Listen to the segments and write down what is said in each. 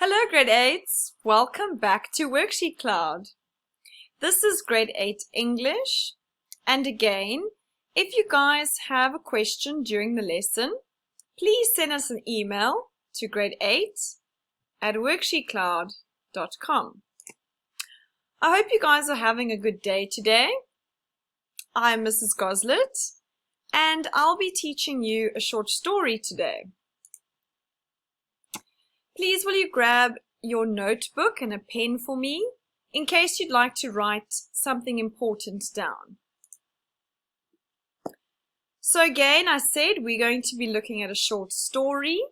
Hello grade 8s, welcome back to WorksheetCloud. This is grade 8 English, and again, if you guys have a question during the lesson, please send us an email to grade8@worksheetcloud.com. I hope you guys are having a good day today. I'm Mrs. Goslet, and I'll be teaching you a short story today. Please will you grab your notebook and a pen for me in case you'd like to write something important down. So again, I said we're going to be looking at a short story.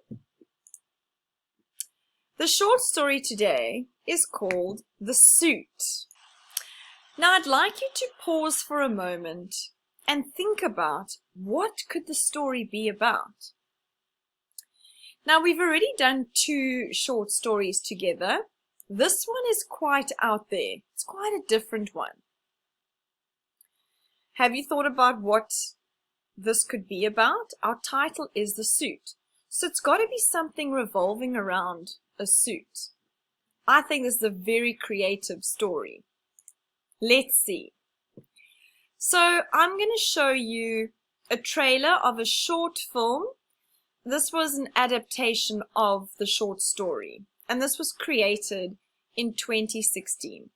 The short story today is called The Suit. Now I'd like you to pause for a moment and think about what could the story be about. Now we've already done two short stories together. This one is quite out there. It's quite a different one. Have you thought about what this could be about? Our title is The Suit. So it's got to be something revolving around a suit. I think this is a very creative story. Let's see. So I'm going to show you a trailer of a short film. This was an adaptation of the short story, and this was created in 2016.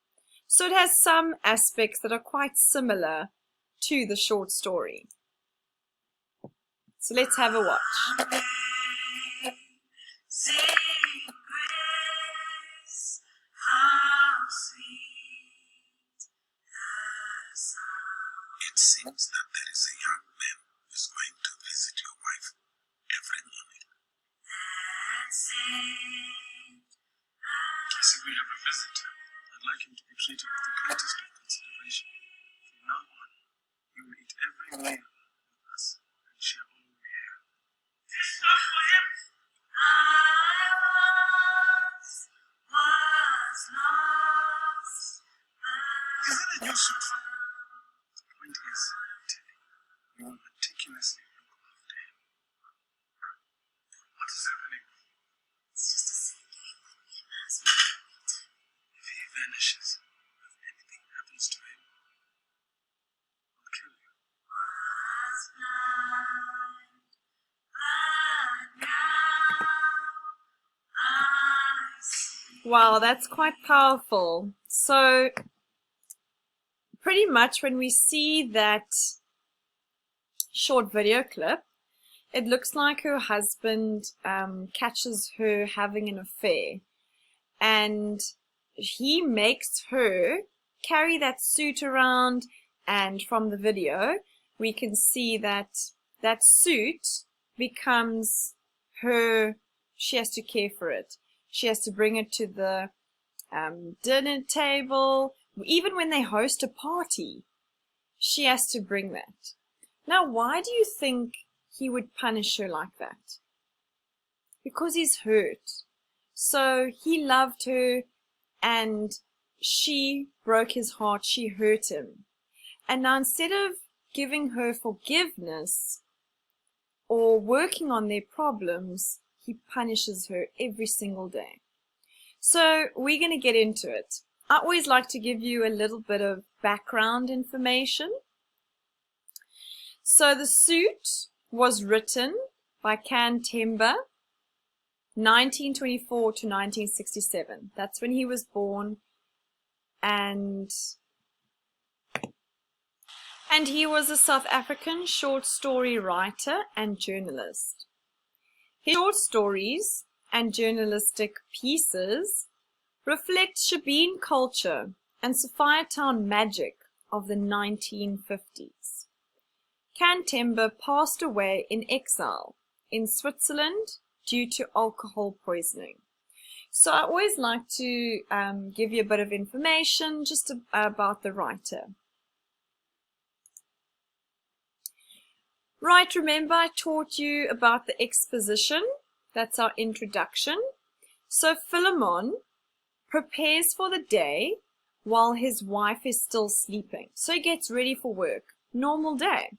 So it has some aspects that are quite similar to the short story. So let's have a watch. It seems that there is a young man who is going to visit your wife every morning. I see we have a visitor. I'd like him to be treated with the greatest of consideration. From now on, you will eat every meal with us and share all we have. This is not for him. Is that a new suit for him? The point is, Teddy, you will meticulously look after him. What is happening? It's just a silly game that me and my husband played. If he vanishes, if anything happens to him, I'll kill you. Wow, that's quite powerful. So pretty much when we see that short video clip, it looks like her husband catches her having an affair, and he makes her carry that suit around, and from the video we can see that that suit becomes her. She has to care for it. She has to bring it to the dinner table. Even when they host a party, she has to bring that. Now, why do you think he would punish her like that? Because he's hurt. So he loved her and she broke his heart. She hurt him. And now instead of giving her forgiveness or working on their problems, he punishes her every single day. So we're going to get into it. I always like to give you a little bit of background information. So The Suit was written by Cantember, 1924 to 1967. That's when he was born, and he was a South African short story writer and journalist. His short stories and journalistic pieces reflect Shebeen culture and Sophiatown magic of the 1950s. Cantember passed away in exile in Switzerland due to alcohol poisoning. So I always like to give you a bit of information just about the writer. Right, remember I taught you about the exposition. That's our introduction. So Philemon prepares for the day while his wife is still sleeping. So he gets ready for work. Normal day.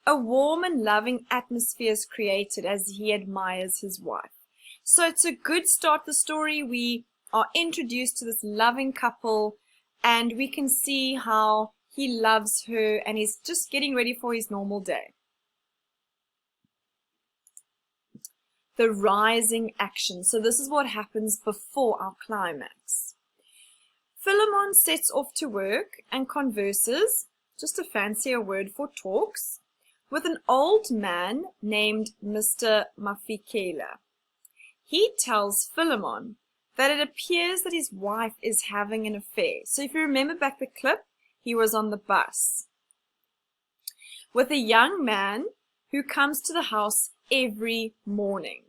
A warm and loving atmosphere is created as he admires his wife. So it's a good start to the story. We are introduced to this loving couple, and we can see how he loves her and he's just getting ready for his normal day. The rising action. So this is what happens before our climax. Philemon sets off to work and converses, just a fancier word for talks, with an old man named Mr. Mafikela. He tells Philemon that it appears that his wife is having an affair. So if you remember back the clip, he was on the bus with a young man who comes to the house every morning.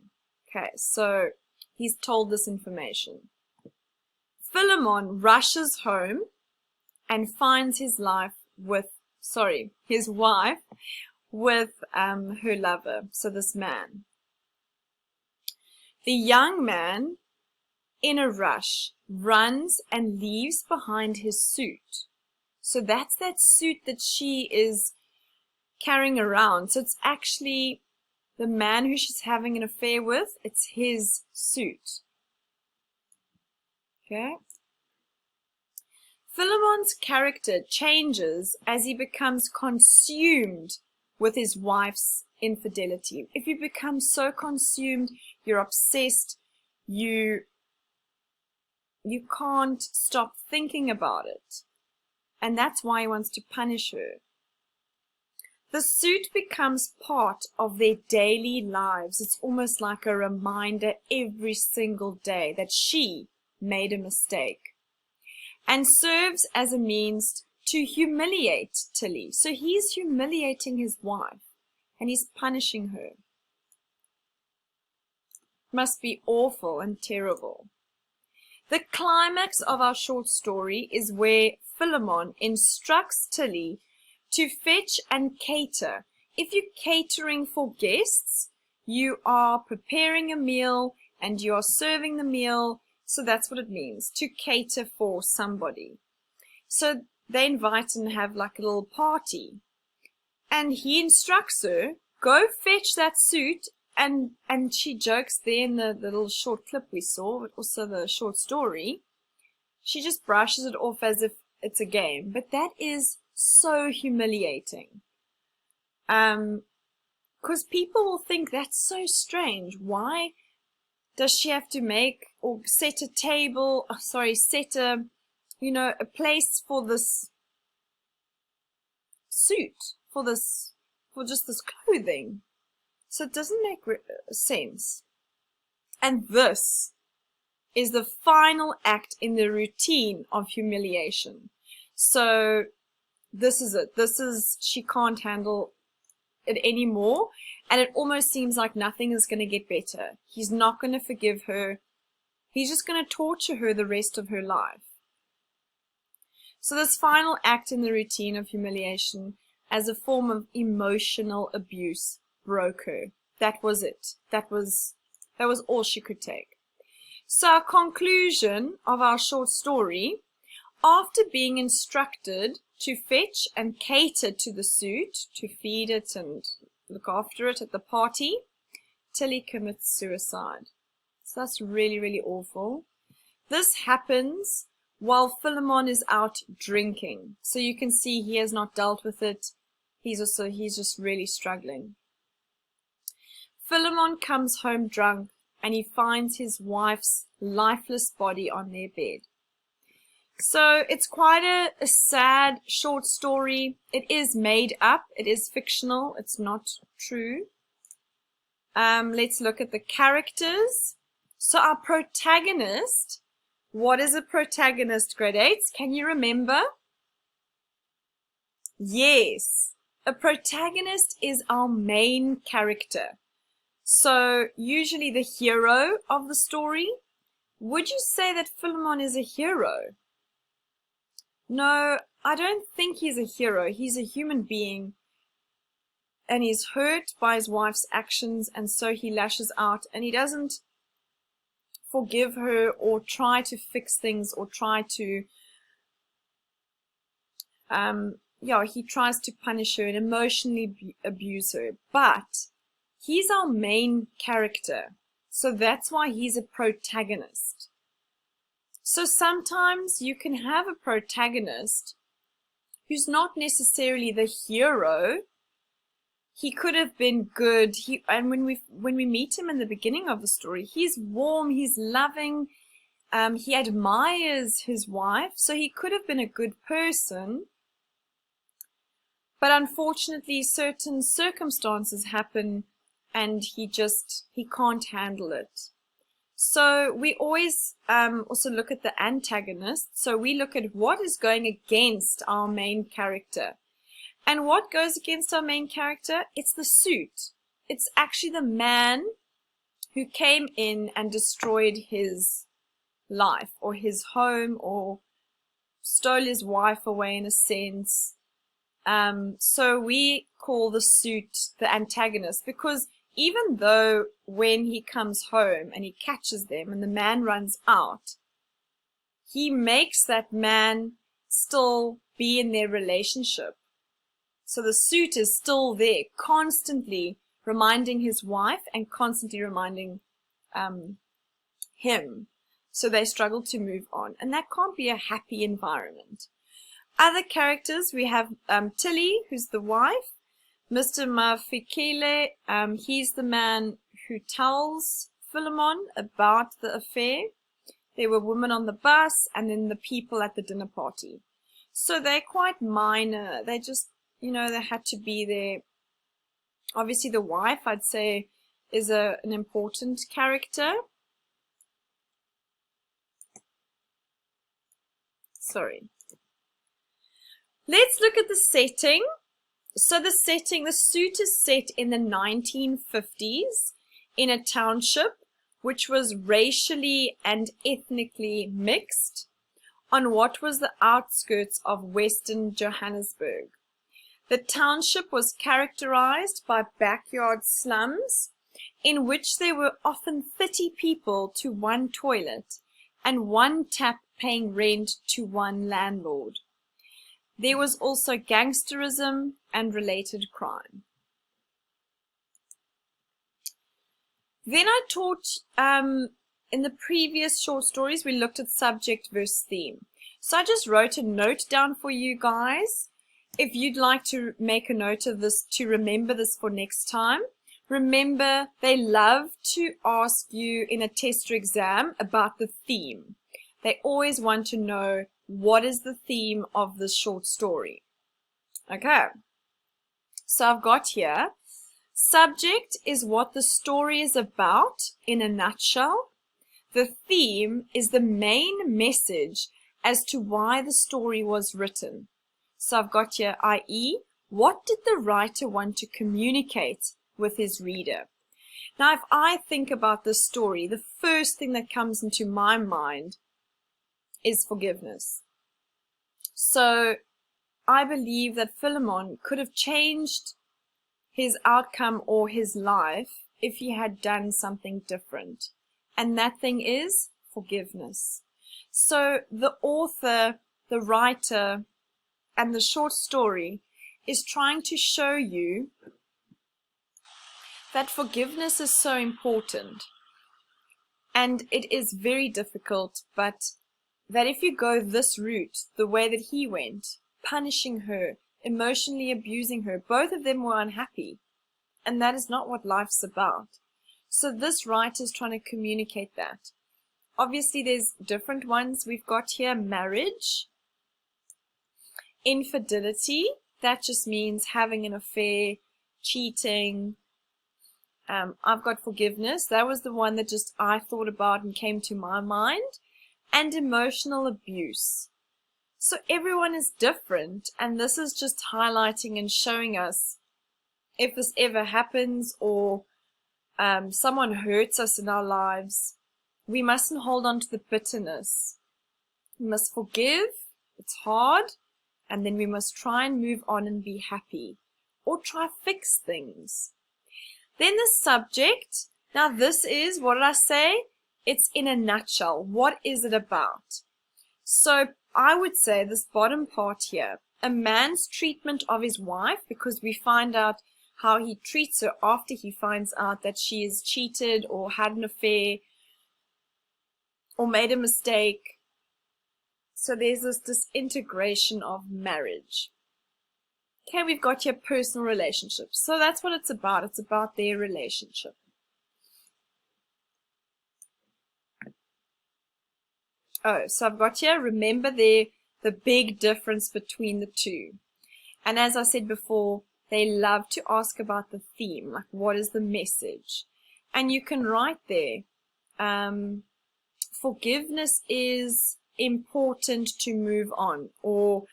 Okay, so he's told this information. Philemon rushes home and finds his wife with her lover, so this man. The young man, in a rush, runs and leaves behind his suit. So that's that suit that she is carrying around. So it's actually the man who she's having an affair with, it's his suit. Okay. Philemon's character changes as he becomes consumed with his wife's infidelity. If you become so consumed, you're obsessed, you can't stop thinking about it. And that's why he wants to punish her. The suit becomes part of their daily lives. It's almost like a reminder every single day that she made a mistake, and serves as a means to humiliate Tilly. So he's humiliating his wife and he's punishing her. Must be awful and terrible. The climax of our short story is where Philemon instructs Tilly to fetch and cater. If you're catering for guests, you are preparing a meal and you are serving the meal. So that's what it means, to cater for somebody. So they invite and have like a little party. And he instructs her, go fetch that suit. And she jokes there in the little short clip we saw, but also the short story. She just brushes it off as if it's a game. But that is so humiliating. Because people will think that's so strange. Why does she have to make or set a table, set a place for this suit, for just this clothing? So it doesn't make sense. And this is the final act in the routine of humiliation. So this is it. She can't handle it anymore. And it almost seems like nothing is going to get better. He's not going to forgive her. He's just going to torture her the rest of her life. So this final act in the routine of humiliation as a form of emotional abuse broke her. That was it. That was all she could take. So our conclusion of our short story, after being instructed to fetch and cater to the suit, to feed it and look after it at the party, Tilly commits suicide. So that's really, really awful. This happens while Philemon is out drinking. So you can see he has not dealt with it. He's just really struggling. Philemon comes home drunk and he finds his wife's lifeless body on their bed. So it's quite a sad short story. It is made up. It is fictional. It's not true. Let's look at the characters. So our protagonist, what is a protagonist, grade 8s? Can you remember? Yes, a protagonist is our main character. So usually the hero of the story. Would you say that Philemon is a hero? No, I don't think he's a hero. He's a human being. And he's hurt by his wife's actions, and so he lashes out, and he doesn't forgive her or try to fix things or try to, he tries to punish her and emotionally abuse her. But he's our main character. So that's why he's a protagonist. So sometimes you can have a protagonist who's not necessarily the hero. He could have been good. And when we meet him in the beginning of the story, he's warm, he's loving, he admires his wife, so he could have been a good person. But unfortunately, certain circumstances happen and he can't handle it. So we always also look at the antagonist. So we look at what is going against our main character. And what goes against our main character? It's the suit. It's actually the man who came in and destroyed his life or his home or stole his wife away in a sense. So we call the suit the antagonist, because even though when he comes home and he catches them and the man runs out, he makes that man still be in their relationship. So the suit is still there, constantly reminding his wife and constantly reminding him. So they struggle to move on. And that can't be a happy environment. Other characters, we have Tilly, who's the wife. Mr. Mafikele, he's the man who tells Philemon about the affair. There were women on the bus and then the people at the dinner party. So they're quite minor. They just, they had to be there. Obviously the wife, I'd say, is an important character. Sorry. Let's look at the setting. So the suit is set in the 1950s in a township which was racially and ethnically mixed on what was the outskirts of Western Johannesburg. The township was characterized by backyard slums in which there were often 30 people to one toilet and one tap paying rent to one landlord. There was also gangsterism and related crime. Then I taught, in the previous short stories, we looked at subject versus theme. So I just wrote a note down for you guys. If you'd like to make a note of this to remember this for next time, remember they love to ask you in a test or exam about the theme. They always want to know, what is the theme of this short story? Okay. So I've got here, subject is what the story is about in a nutshell. The theme is the main message as to why the story was written. So I've got here, i.e., what did the writer want to communicate with his reader? Now, if I think about this story, the first thing that comes into my mind is forgiveness. So I believe that Philemon could have changed his outcome or his life if he had done something different. And that thing is forgiveness. So the author, the writer, and the short story is trying to show you that forgiveness is so important. And it is very difficult, but that if you go this route, the way that he went, punishing her, emotionally abusing her, both of them were unhappy. And that is not what life's about. So this writer is trying to communicate that. Obviously, there's different ones. We've got here marriage, infidelity. That just means having an affair, cheating. I've got forgiveness. That was the one that just I thought about and came to my mind. And emotional abuse. So everyone is different, and this is just highlighting and showing us if this ever happens or someone hurts us in our lives, we mustn't hold on to the bitterness. We must forgive. It's hard. And then we must try and move on and be happy, or try fix things. Then the subject. Now this is, what did I say? It's in a nutshell. What is it about? So I would say this bottom part here, a man's treatment of his wife, because we find out how he treats her after he finds out that she is cheated or had an affair or made a mistake. So there's this disintegration of marriage. Okay, we've got here personal relationships. So that's what it's about. It's about their relationship. Oh, so I've got here, remember the big difference between the two. And as I said before, they love to ask about the theme, like what is the message? And you can write there, forgiveness is important to move on, or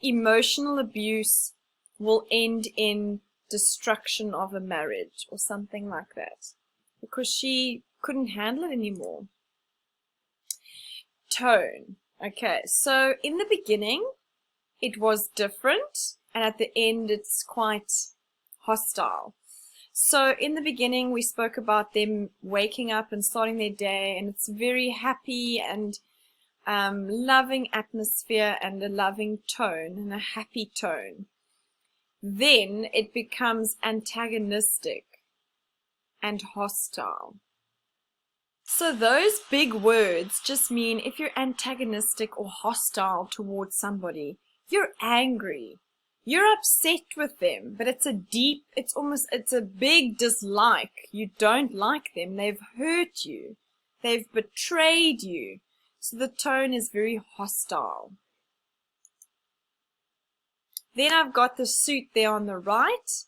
emotional abuse will end in destruction of a marriage, or something like that, because she couldn't handle it anymore. Tone. Okay, so in the beginning, it was different, and at the end, it's quite hostile. So in the beginning, we spoke about them waking up and starting their day, and it's very happy and loving atmosphere and a loving tone and a happy tone. Then it becomes antagonistic and hostile. So those big words just mean if you're antagonistic or hostile towards somebody, you're angry, you're upset with them, but it's a big dislike. You don't like them. They've hurt you. They've betrayed you. So the tone is very hostile. Then I've got the suit there on the right,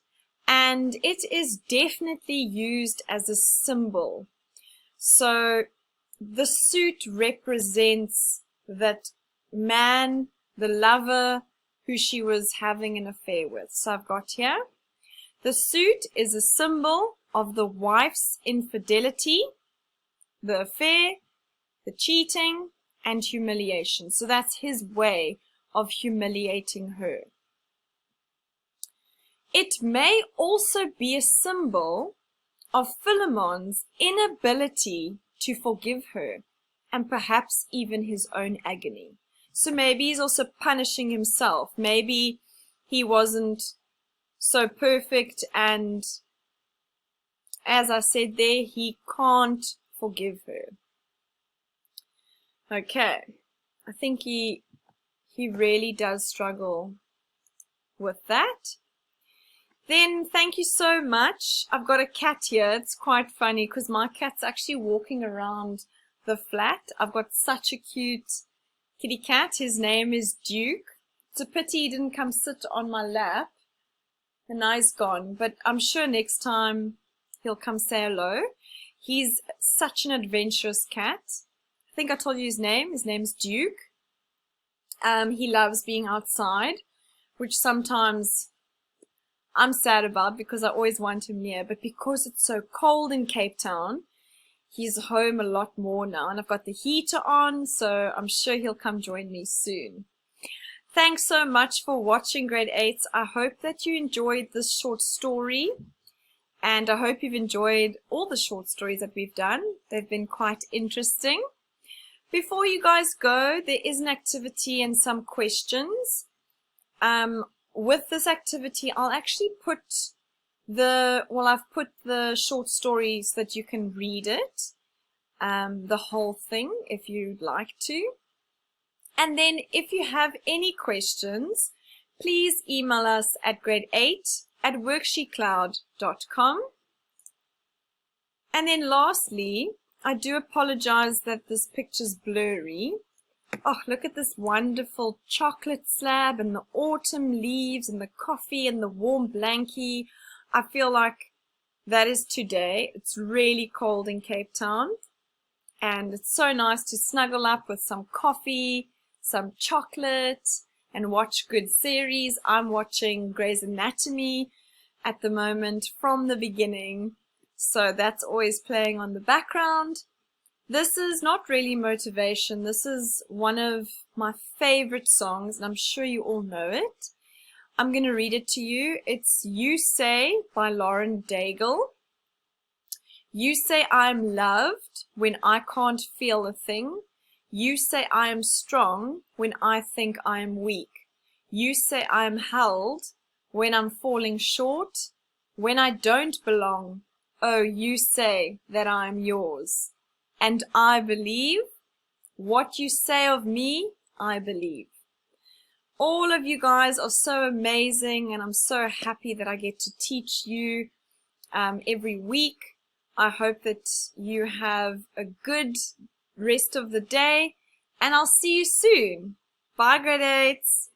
and it is definitely used as a symbol. So the suit represents that man, the lover who she was having an affair with. So I've got here, the suit is a symbol of the wife's infidelity, the affair, the cheating, and humiliation. So that's his way of humiliating her. It may also be a symbol of Philemon's inability to forgive her, and perhaps even his own agony. So maybe he's also punishing himself. Maybe he wasn't so perfect, and as I said there, he can't forgive her. Okay, I think he really does struggle with that. Then, thank you so much. I've got a cat here. It's quite funny because my cat's actually walking around the flat. I've got such a cute kitty cat. His name is Duke. It's a pity he didn't come sit on my lap. And now he's gone. But I'm sure next time he'll come say hello. He's such an adventurous cat. I think I told you his name. His name's Duke. He loves being outside, which sometimes I'm sad about because I always want him near. But because it's so cold in Cape Town, he's home a lot more now. And I've got the heater on, so I'm sure he'll come join me soon. Thanks so much for watching Grade 8. I hope that you enjoyed this short story. And I hope you've enjoyed all the short stories that we've done. They've been quite interesting. Before you guys go, there is an activity and some questions. With this activity, I'll actually put I've put the short story so that you can read it, the whole thing if you'd like to. And then if you have any questions, please email us at grade8@worksheetcloud.com. And then lastly, I do apologize that this picture's blurry. Oh, look at this wonderful chocolate slab and the autumn leaves and the coffee and the warm blankie. I feel like that is today. It's really cold in Cape Town. And it's so nice to snuggle up with some coffee, some chocolate, and watch good series. I'm watching Grey's Anatomy at the moment from the beginning. So that's always playing on the background. This is not really motivation. This is one of my favorite songs, and I'm sure you all know it. I'm going to read it to you. It's You Say by Lauren Daigle. You say I'm loved when I can't feel a thing. You say I am strong when I think I am weak. You say I am held when I'm falling short. When I don't belong, oh, you say that I'm yours. And I believe what you say of me, I believe. All of you guys are so amazing, and I'm so happy that I get to teach you every week. I hope that you have a good rest of the day, and I'll see you soon. Bye, grade 8s.